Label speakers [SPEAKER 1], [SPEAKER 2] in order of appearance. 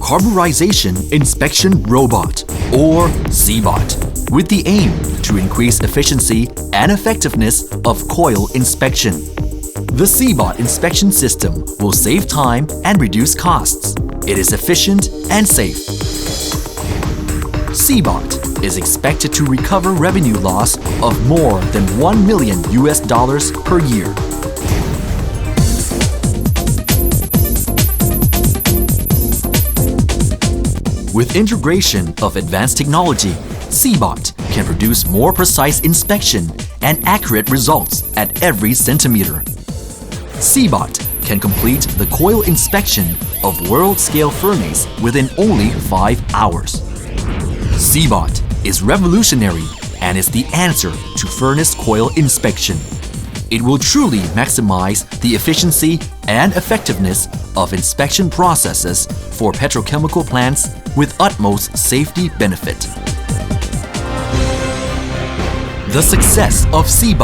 [SPEAKER 1] carburization inspection robot, or CiBot, with the aim to increase efficiency and effectiveness of coil inspection. The CiBot inspection system will save time and reduce costs. It is efficient and safe. CiBot is expected to recover revenue loss of more than $1 million per year. With integration of advanced technology, CiBot can produce more precise inspection and accurate results at every centimeter. CiBot can complete the coil inspection of world-scale furnace within only 5 hours. CiBot is revolutionary and is the answer to furnace coil inspection. It will truly maximize the efficiency and effectiveness of inspection processes for petrochemical plants with utmost safety benefit. The success of CiBot